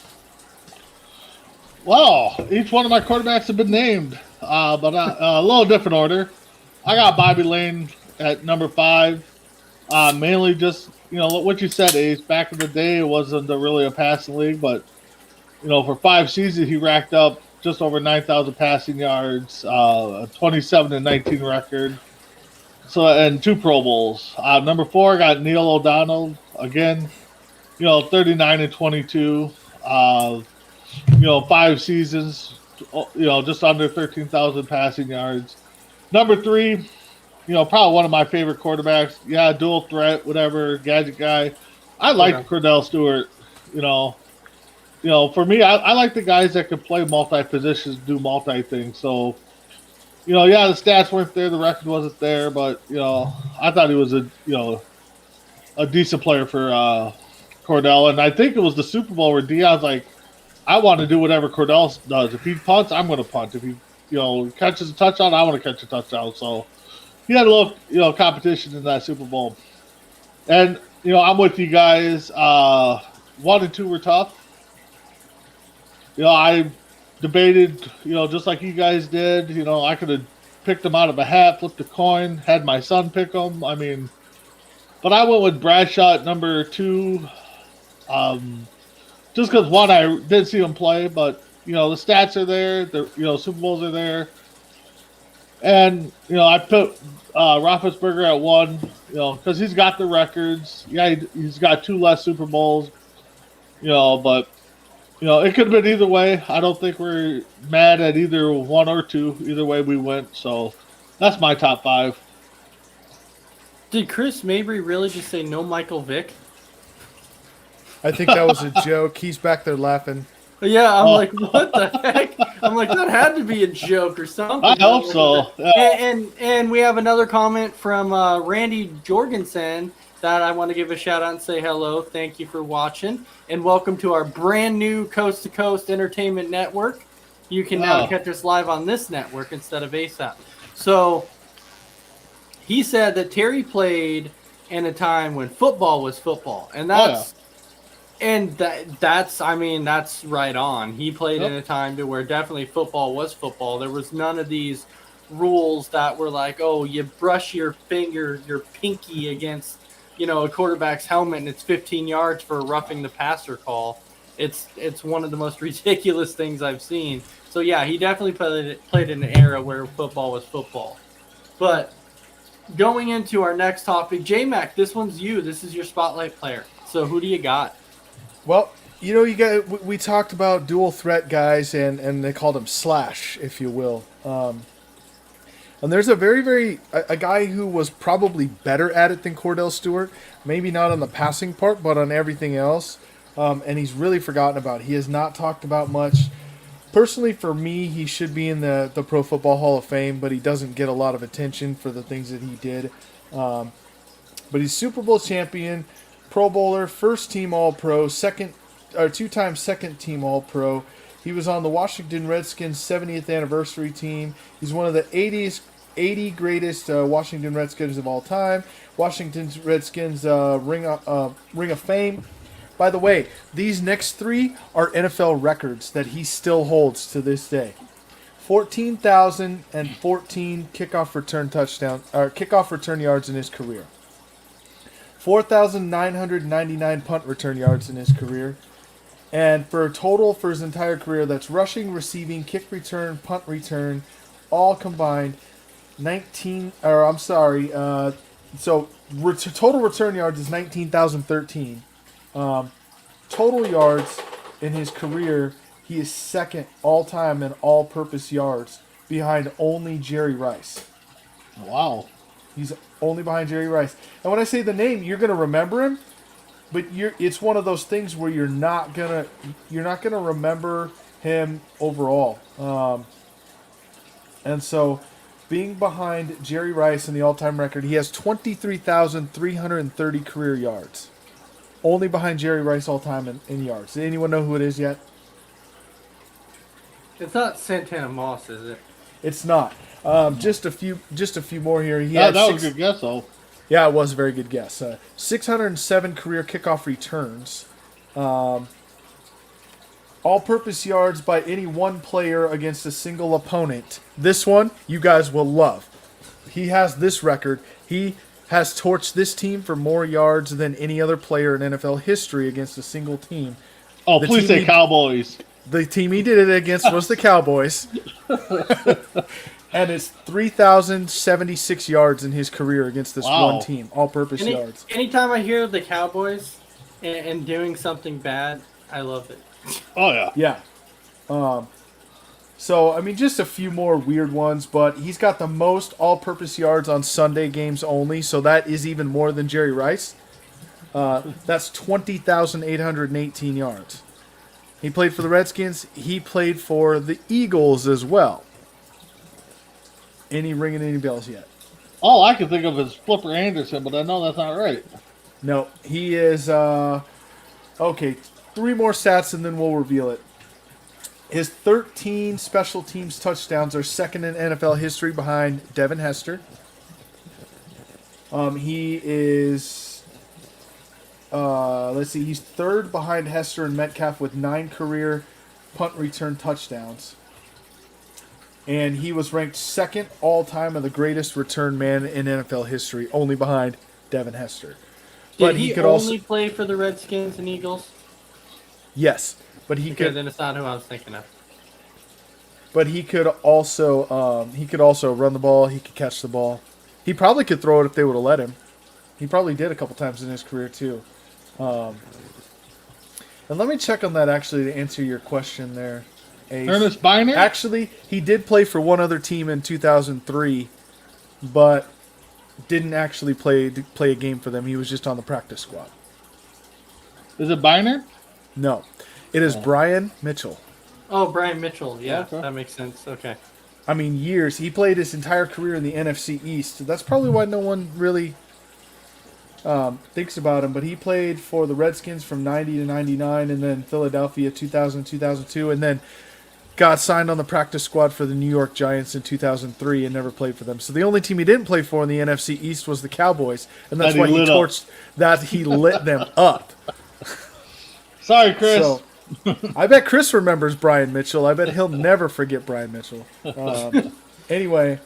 Well, each one of my quarterbacks have been named, but a little different order. I got Bobby Lane at number 5, mainly just, what you said, Ace. Back in the day, it wasn't really a passing league, but, for 5 seasons, he racked up just over 9,000 passing yards, a 27-19 record, and 2 Pro Bowls. Number 4, I got Neil O'Donnell, again, 39-22, 5 seasons, just under 13,000 passing yards. Number 3, probably one of my favorite quarterbacks. Yeah, dual threat, whatever, gadget guy. I like Cordell Stewart. For me, I like the guys that can play multi-positions, do multi-things. So, the stats weren't there, the record wasn't there, but, I thought he was a decent player for Cordell. And I think it was the Super Bowl where Dion's like, I want to do whatever Cordell does. If he punts, I'm going to punt. If he, catches a touchdown, I want to catch a touchdown. So he had a little, competition in that Super Bowl. And, I'm with you guys. 1 and 2 were tough. I debated, just like you guys did. I could have picked them out of a hat, flipped a coin, had my son pick them. But I went with Bradshaw at number 2. Just because, 1, I did see him play, but, the stats are there. The, Super Bowls are there. And, I put Roethlisberger at 1, because he's got the records. Yeah, he's got 2 less Super Bowls, but, it could have been either way. I don't think we're mad at either 1 or 2. Either way we went. So that's my top 5. Did Chris Mabry really just say no Michael Vick? I think that was a joke. He's back there laughing. Yeah, I'm like, what the heck? I'm like, that had to be a joke or something. I hope so. Yeah. And we have another comment from Randy Jorgensen that I want to give a shout out and say hello. Thank you for watching. And welcome to our brand new Coast to Coast Entertainment Network. You can now catch us live on this network instead of ASAP. So he said that Terry played in a time when football was football. And that's that's right on. He played in a time to where definitely football was football. There was none of these rules that were like, oh, you brush your pinky against, a quarterback's helmet and it's 15 yards for a roughing the passer call. It's one of the most ridiculous things I've seen. So yeah, he definitely played in an era where football was football. But going into our next topic, J-Mac, this one's you. This is your spotlight player. So who do you got? Well, we talked about dual threat guys, and they called him slash, if you will. And there's a guy who was probably better at it than Cordell Stewart. Maybe not on the passing part, but on everything else. And he's really forgotten about. He has not talked about much. Personally, for me, he should be in the Pro Football Hall of Fame, but he doesn't get a lot of attention for the things that he did. But he's Super Bowl champion, Pro Bowler, first team All-Pro, two-time second team All-Pro. He was on the Washington Redskins 70th anniversary team. He's one of the 80 greatest Washington Redskins of all time. Washington Redskins Ring of Fame. By the way, these next three are NFL records that he still holds to this day. 14,014 kickoff return yards in his career. 4,999 punt return yards in his career. And for a total for his entire career, that's rushing, receiving, kick return, punt return, all combined, total return yards is 19,013. Total yards in his career, he is second all-time in all-purpose yards, behind only Jerry Rice. Wow. He's only behind Jerry Rice. And when I say the name, you're going to remember him, but it's one of those things where you're not gonna remember him overall. And so, being behind Jerry Rice in the all-time record, he has 23,330 career yards. Only behind Jerry Rice all-time in yards. Does anyone know who it is yet? It's not Santana Moss, is it? It's not. Just a few more here. That was a good guess, though. Yeah, it was a very good guess. 607 career kickoff returns. All-purpose yards by any one player against a single opponent. This one, you guys will love. He has this record. He has torched this team for more yards than any other player in NFL history against a single team. Oh, please say Cowboys. The team he did it against was the Cowboys. And it's 3,076 yards in his career against this one team, all-purpose yards. Anytime I hear of the Cowboys and doing something bad, I love it. Oh, yeah. Yeah. So, I mean, just a few more weird ones, but he's got the most all-purpose yards on Sunday games only, so that is even more than Jerry Rice. That's 20,818 yards. He played for the Redskins. He played for the Eagles as well. Ringing any bells yet? All I can think of is Flipper Anderson, but I know that's not right. No, he is... okay, 3 more stats and then we'll reveal it. His 13 special teams touchdowns are second in NFL history behind Devin Hester. He is... he's third behind Hester and Metcalf with 9 career punt return touchdowns. And he was ranked second all-time of the greatest return man in NFL history, only behind Devin Hester. Did he could only play for the Redskins and Eagles? Yes, but he could. Then it's not who I was thinking of. But he could also run the ball. He could catch the ball. He probably could throw it if they would have let him. He probably did a couple times in his career too. And let me check on that actually to answer your question there. Ace. Ernest Biner? Actually, he did play for one other team in 2003, but didn't actually play a game for them. He was just on the practice squad. Is it Biner? No. It is Brian Mitchell. Oh, Brian Mitchell. Yeah, Okay. That makes sense. Okay. I mean, years. He played his entire career in the NFC East. That's probably why no one really thinks about him. But he played for the Redskins from 90 to 99, and then Philadelphia 2000, 2002, and then got signed on the practice squad for the New York Giants in 2003 and never played for them. So the only team he didn't play for in the NFC East was the Cowboys, and that's why he lit them up. Sorry, Chris. So, I bet Chris remembers Brian Mitchell. I bet he'll never forget Brian Mitchell. Anyway,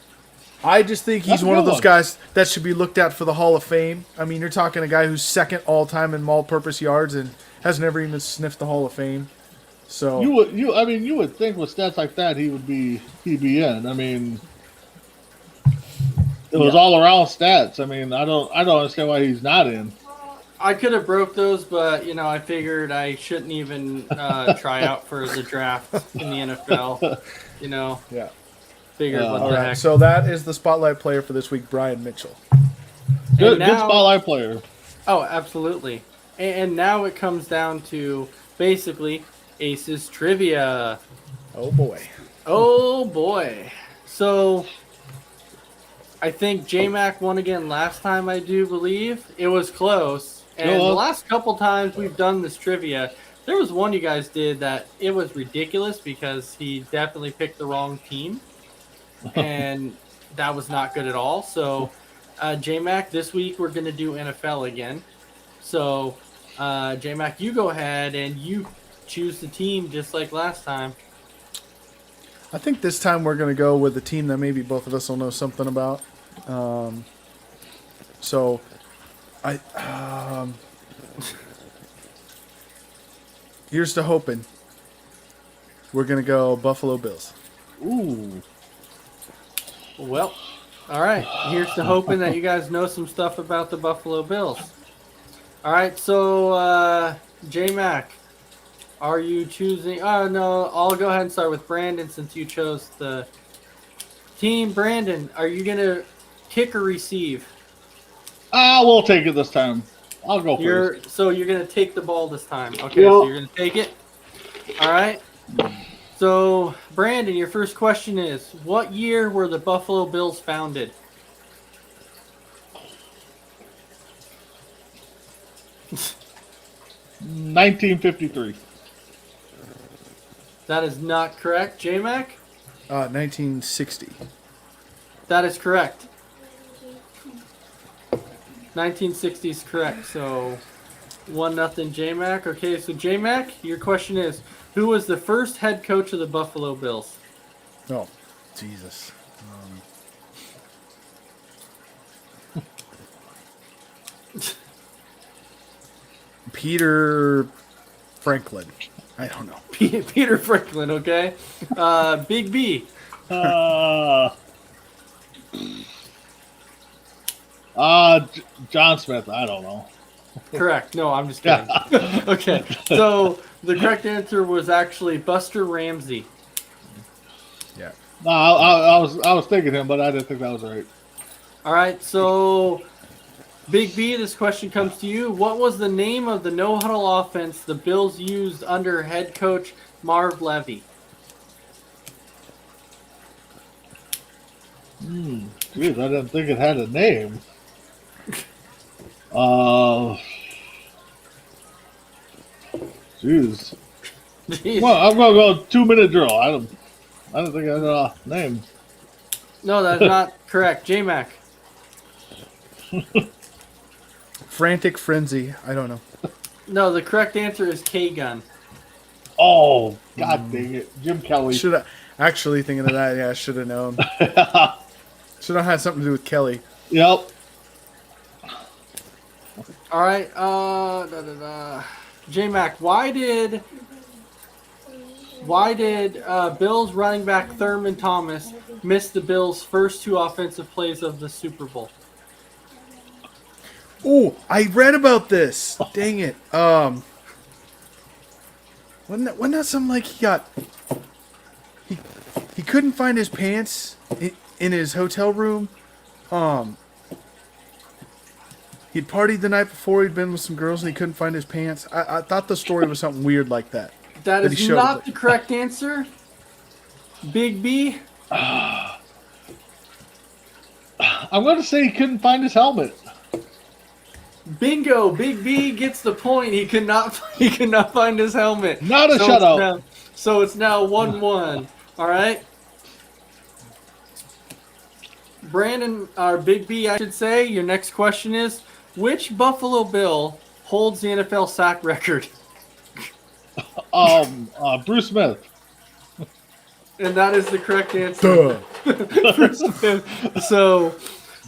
I just think he's one of those guys that should be looked at for the Hall of Fame. I mean, you're talking a guy who's second all-time in all-purpose yards and has never even sniffed the Hall of Fame. So you would think with stats like that he'd be in. I mean, it was all around stats. I mean, I don't understand why he's not in. I could have broke those, but I figured I shouldn't even try out for the draft in the NFL. yeah. Figured what All the right. heck. So that is the spotlight player for this week, Brian Mitchell. Good now- spotlight player. Oh, absolutely. And now it comes down to basically Aces trivia. Oh boy. Oh boy. So I think J-Mac won again last time, I do believe. It was close. And the last couple times we've done this trivia, there was one you guys did that it was ridiculous because he definitely picked the wrong team. And that was not good at all. So J-Mac, this week we're going to do NFL again. So J-Mac, you go ahead and you choose the team just like last time. I think this time we're going to go with a team that maybe both of us will know something about. Here's to hoping. We're going to go Buffalo Bills. Ooh. Well, all right. Here's to hoping that you guys know some stuff about the Buffalo Bills. All right, so J-Mac, are you choosing? Oh, no, I'll go ahead and start with Brandon since you chose the team. Brandon, are you going to kick or receive? We'll take it this time. I'll go first. So you're going to take the ball this time. Okay, so you're going to take it. All right. So, Brandon, your first question is, what year were the Buffalo Bills founded? $1953. That is not correct. J-Mac? 1960. That is correct. 1960 is correct. So 1-0 J-Mac. Okay, so J-Mac, your question is, who was the first head coach of the Buffalo Bills? Oh, Jesus. Peter Franklin. I don't know. Peter Franklin, okay? Big B. John Smith. I don't know. Correct. No, I'm just kidding. Okay, so the correct answer was actually Buster Ramsey. Yeah. No, I was thinking him, but I didn't think that was right. All right, so Big B, this question comes to you. What was the name of the no-huddle offense the Bills used under head coach Marv Levy? Jeez, I didn't think it had a name. Jeez. Jeez. Well, I'm gonna go 2-minute drill. I don't think I had a name. No, that's not correct. J-Mac. Frantic Frenzy. I don't know. No, the correct answer is K-Gun. Oh, God dang it. Jim Kelly. Should I actually thinking of that? Yeah, I should have known. Should have had something to do with Kelly. Yep. All right, J-Mac, why did Bills running back Thurman Thomas miss the Bills' first 2 offensive plays of the Super Bowl? Oh, I read about this. Dang it. Wasn't that something like he couldn't find his pants in his hotel room? He'd partied the night before. He'd been with some girls and he couldn't find his pants. I thought the story was something weird like that. That he is showed not it. the correct answer. Big B. I'm going to say he couldn't find his helmet. Bingo. Big B gets the point. He could not find his helmet. Not a shutout. So it's now 1-1. All right. Brandon, or Big B, I should say, your next question is, which Buffalo Bill holds the NFL sack record? Bruce Smith. And that is the correct answer. Duh. So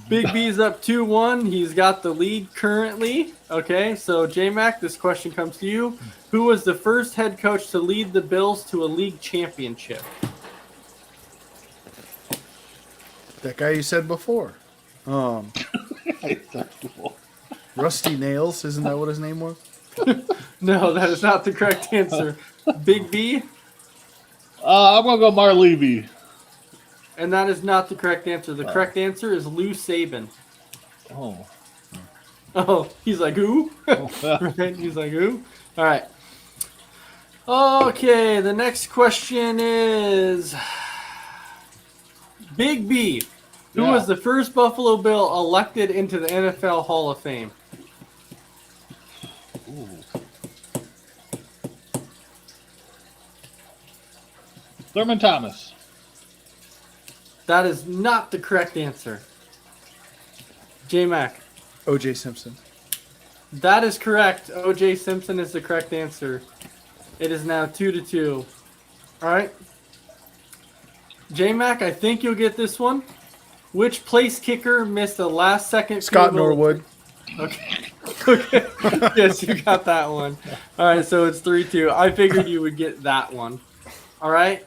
Big B's up 2-1. He's got the lead currently. Okay, so J-Mac, this question comes to you. Who was the first head coach to lead the Bills to a league championship? That guy you said before. Rusty Nails, isn't that what his name was? No, that is not the correct answer. Big B, I'm gonna go Mar Levy. and that is not the correct answer. The correct answer is Lou Saban. Oh. Oh, he's like, who? Right? He's like, who? All right. Okay, the next question is Big B. Who was the first Buffalo Bill elected into the NFL Hall of Fame? Ooh. Thurman Thomas. That is not the correct answer. J-Mac. O.J. Simpson. That is correct. O.J. Simpson is the correct answer. It is now 2-2. All right. J-Mac, I think you'll get this one. Which place kicker missed the last second? Scott field goal? Norwood. Okay. Okay. Yes, you got that one. All right, so it's 3-2. I figured you would get that one. All right.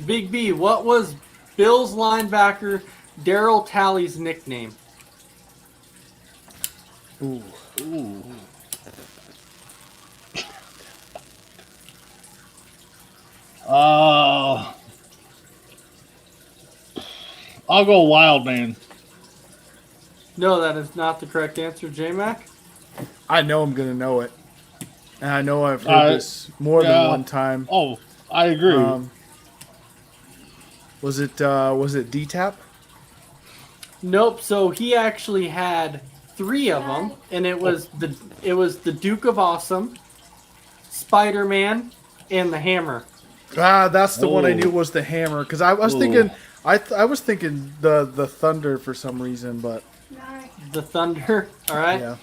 Big B, what was Bills linebacker Darryl Talley's nickname? Ooh. Ooh. I'll go Wild Man. No, that is not the correct answer, J-Mac. I know I'm going to know it. And I know I've heard this more than one time. Oh, I agree. Was it D-Tap? Nope. So he actually had 3 of them, and it was the Duke of Awesome, Spider-Man, and the Hammer. Ah, that's the one I knew was the Hammer, because I was thinking I was thinking the Thunder for some reason, but The Thunder. All right. yeah.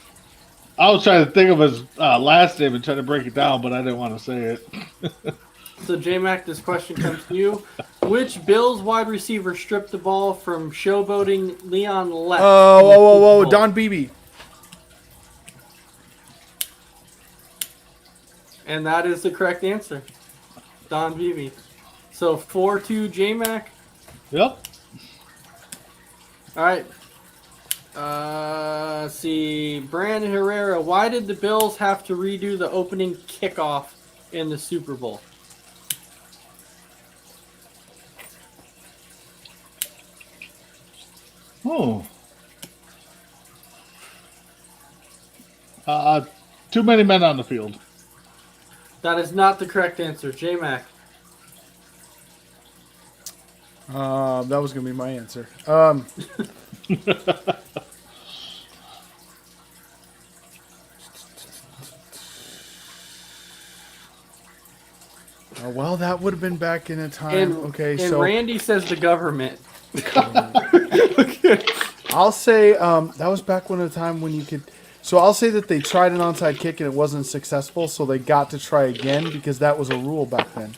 I was trying to think of his last name and trying to break it down, but I didn't want to say it. So J-Mac, this question comes to you. Which Bills wide receiver stripped the ball from showboating Leon Lett? Whoa, Don Beebe. And that is the correct answer. Don Beebe. So 4-2 J-Mac. Yep. All right. Let's see. Brandon Herrera, why did the Bills have to redo the opening kickoff in the Super Bowl? Oh. Too many men on the field. That is not the correct answer. J-Mac. That was gonna be my answer. Well, that would have been back in a time. And Randy says the government. I'll say that was back when a time when you could. So I'll say that they tried an onside kick and it wasn't successful, so they got to try again because that was a rule back then.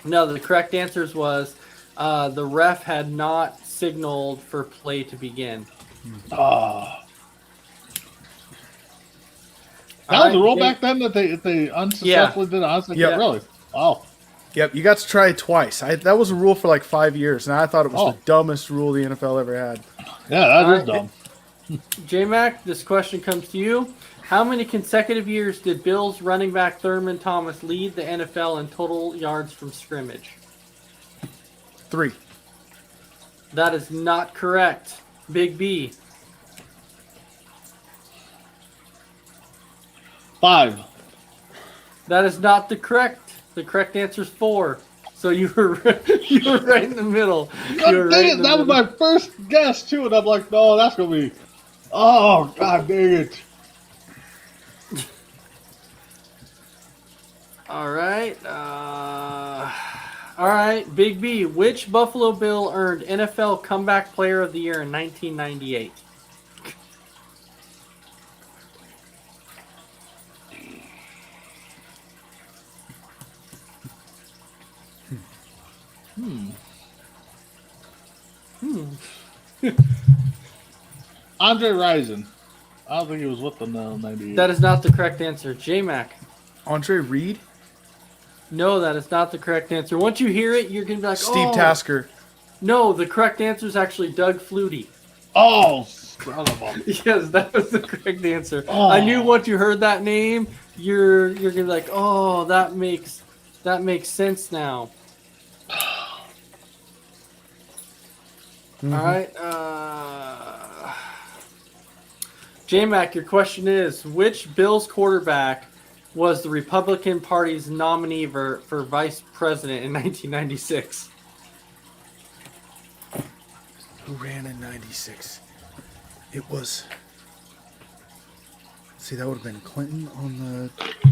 No, the correct answer was the ref had not signaled for play to begin. That was a rule back then that they unsuccessfully did an onside kick? Really? Wow. Yep, you got to try it twice. That was a rule for like 5 years, and I thought it was the dumbest rule the NFL ever had. Yeah, that is dumb. J-Mac, this question comes to you. How many consecutive years did Bills running back Thurman Thomas lead the NFL in total yards from scrimmage? 3. That is not correct. Big B. 5. That is not the correct. The correct answer is 4. So you were right in the middle. That was my first guess too, and I'm like, no, that's gonna be. Oh God, dang it! All right. All right. Big B. Which Buffalo Bill earned NFL Comeback Player of the Year in 1998? Andre Rison. I don't think he was with them now in 98. That is not the correct answer. J-Mac. Andre Reed? No, that is not the correct answer. Once you hear it, you're going to be like, Steve oh. Tasker. No, the correct answer is actually Doug Flutie. Oh, son of a... Yes, that was the correct answer. Oh. I knew once you heard that name, you're going to be like, oh, that makes sense now. Mm-hmm. All right. J-Mac, your question is, which Bills quarterback was the Republican Party's nominee for vice president in 1996? Who ran in 96? It was... See, that would have been Clinton on the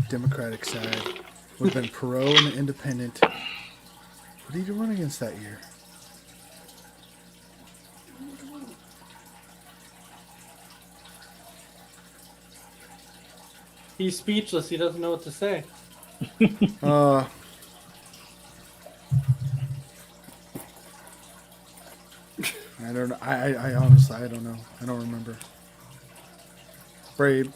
Democratic side. Would have been Perot on the Independent. What did he run against that year? He's speechless. He doesn't know what to say. I don't know. I honestly, I don't know. I don't remember. Brave.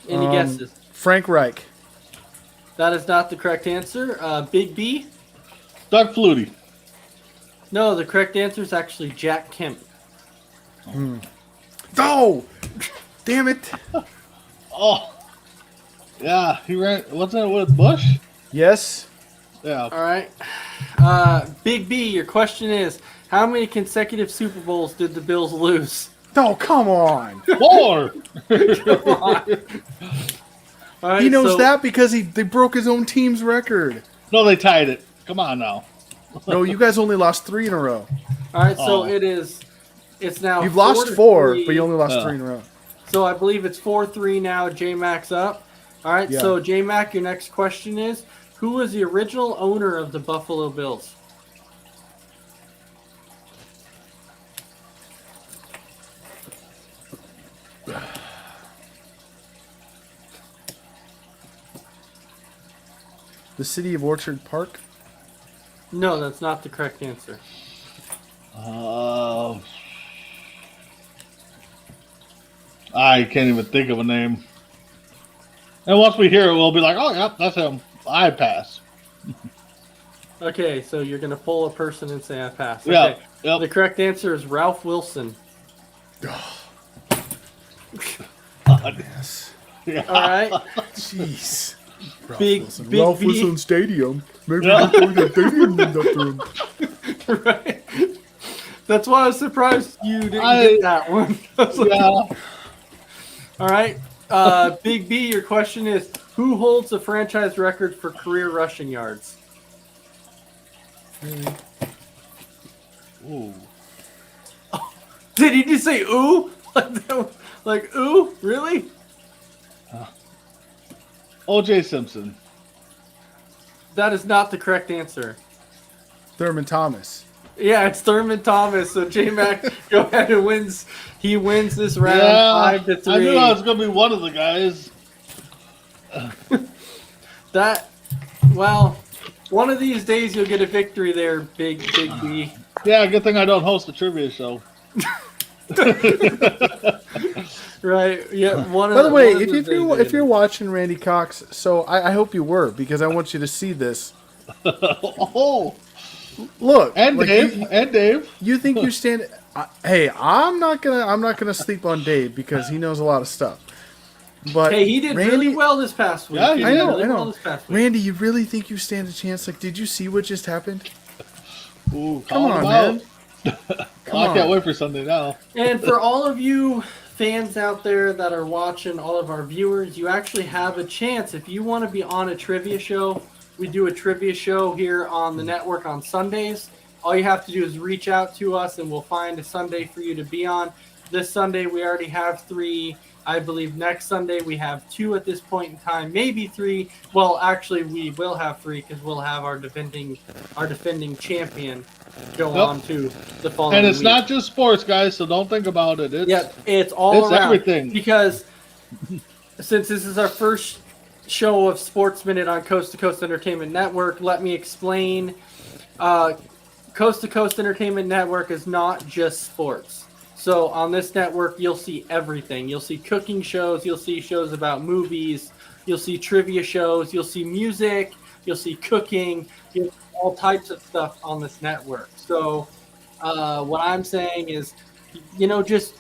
Any guesses? Frank Reich. That is not the correct answer. Big B? Doug Flutie. No, the correct answer is actually Jack Kemp. Oh! Damn it! Oh. Yeah, he ran... Wasn't it with Bush? Yes. Yeah. All right. Big B, your question is, how many consecutive Super Bowls did the Bills lose? Oh, come on! 4! All right, He knows so- that because they broke his own team's record. No, they tied it. Come on now. No, you guys only lost 3 in a row. All right, so Oh. it's now You've lost 4-3. 4, but you only lost 3 in a row. So I believe it's 4-3 now. J-Mac's up. All right, Yeah. so J-Mac, your next question is, who was the original owner of the Buffalo Bills? The city of Orchard Park? No, that's not the correct answer. I can't even think of a name. And once we hear it, we'll be like, oh, yep, that's him. I pass. Okay, so you're going to pull a person and say I pass. Okay. Yeah, yep. The correct answer is Ralph Wilson. Yes. Yeah. All right. Jeez. Ralph Big Wilson. B. Ralph Wilson Stadium. Maybe we can put a stadium named after him. Right. That's why I was surprised you didn't get that one. I was like, Yeah. all right. Big B, your question is, who holds the franchise record for career rushing yards? Ooh. Did he just say ooh? Like ooh? Really? O.J. Simpson. That is not the correct answer. Thurman Thomas. Yeah, it's Thurman Thomas. So J-Mac, go ahead and wins. He wins this round 5-3. I knew I was going to be one of the guys. Well, one of these days you'll get a victory there, Big B. Yeah, good thing I don't host a trivia show. Right. Yeah. By the way, if you're watching Randy Cox, so I hope you were, because I want you to see this. Oh, Look, and like, Dave. You think you stand? Hey, I'm not gonna sleep on Dave because he knows a lot of stuff. But hey, he did really well this past week. Yeah, He I did know, really I know. well this past week. Randy, you really think you stand a chance? Like, did you see what just happened? Ooh, Come on, man. I can't wait for Sunday now. And for all of you fans out there that are watching, all of our viewers, you actually have a chance. If you want to be on a trivia show, we do a trivia show here on the network on Sundays. All you have to do is reach out to us and we'll find a Sunday for you to be on. This Sunday, we already have 3. I believe next Sunday we have 2 at this point in time, maybe 3. Well, actually, we will have 3 because we'll have our defending champion go on to the following And it's week. not just sports, guys, so don't think about it. It's all it's around. everything. Because since this is our first show of Sportsminute on Coast to Coast Entertainment Network. Let me explain. Coast to Coast Entertainment Network is not just sports. So on this network, you'll see everything. You'll see cooking shows. You'll see shows about movies. You'll see trivia shows. You'll see music. You'll see cooking. You'll see all types of stuff on this network. So what I'm saying is, just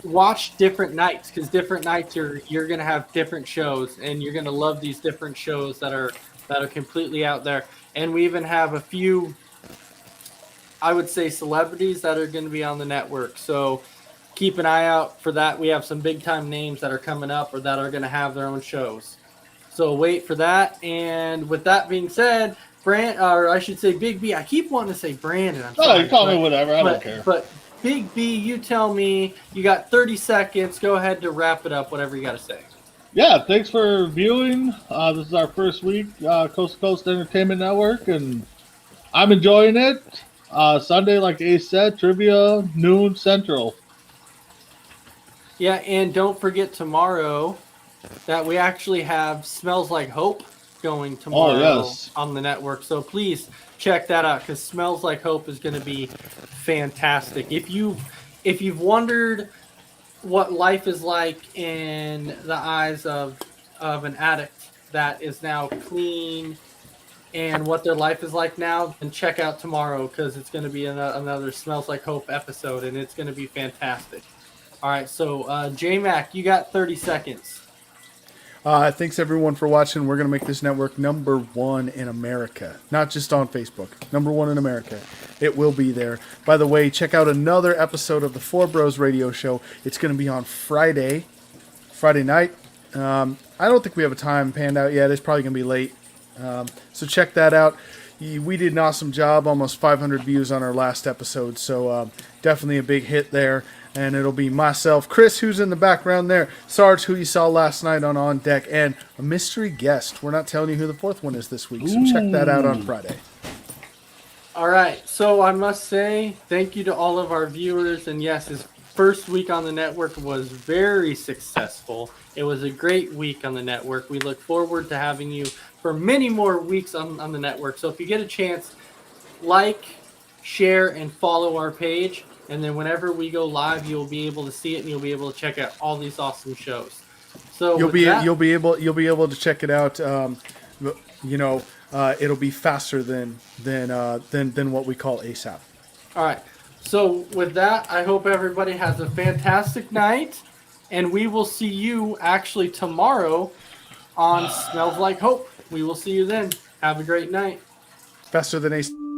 watch different nights, because different nights you're going to have different shows, and you're going to love these different shows that are completely out there. And we even have a few, I would say, celebrities that are going to be on the network. So keep an eye out for that. We have some big time names that are coming up or that are going to have their own shows. So wait for that. And with that being said, Big B, I keep wanting to say Brandon. I'm sorry, you call me whatever. I don't care. But Big B, you tell me. You got 30 seconds. Go ahead to wrap it up, whatever you got to say. Yeah, thanks for viewing. This is our first week, Coast to Coast Entertainment Network, and I'm enjoying it. Sunday, like Ace said, trivia, noon Central. Yeah, and don't forget tomorrow that we actually have Smells Like Hope going tomorrow on the network. So please check that out, because Smells Like Hope is going to be fantastic. If you've wondered what life is like in the eyes of an addict that is now clean, and what their life is like now, then check out tomorrow, because it's going to be another Smells Like Hope episode, and it's going to be fantastic. All right, so J-Mac, you got 30 seconds. Thanks everyone for watching. We're going to make this network #1 in America. Not just on Facebook. #1 in America. It will be there. By the way, check out another episode of the Four Bros Radio Show. It's going to be on Friday night. I don't think we have a time panned out yet. It's probably going to be late. So check that out. We did an awesome job. Almost 500 views on our last episode. So definitely a big hit there. And it'll be myself, Chris, who's in the background there, Sarge, who you saw last night on Deck, and a mystery guest. We're not telling you who the fourth one is this week, so check that out on Friday. All right, so I must say thank you to all of our viewers. And yes, his first week on the network was very successful. It was a great week on the network. We look forward to having you for many more weeks on the network. So if you get a chance, like, share, and follow our page. And then whenever we go live, you'll be able to see it, and you'll be able to check out all these awesome shows. So you'll be able to check it out. It'll be faster than what we call ASAP. All right. So with that, I hope everybody has a fantastic night, and we will see you actually tomorrow on Smells Like Hope. We will see you then. Have a great night. Faster than ASAP.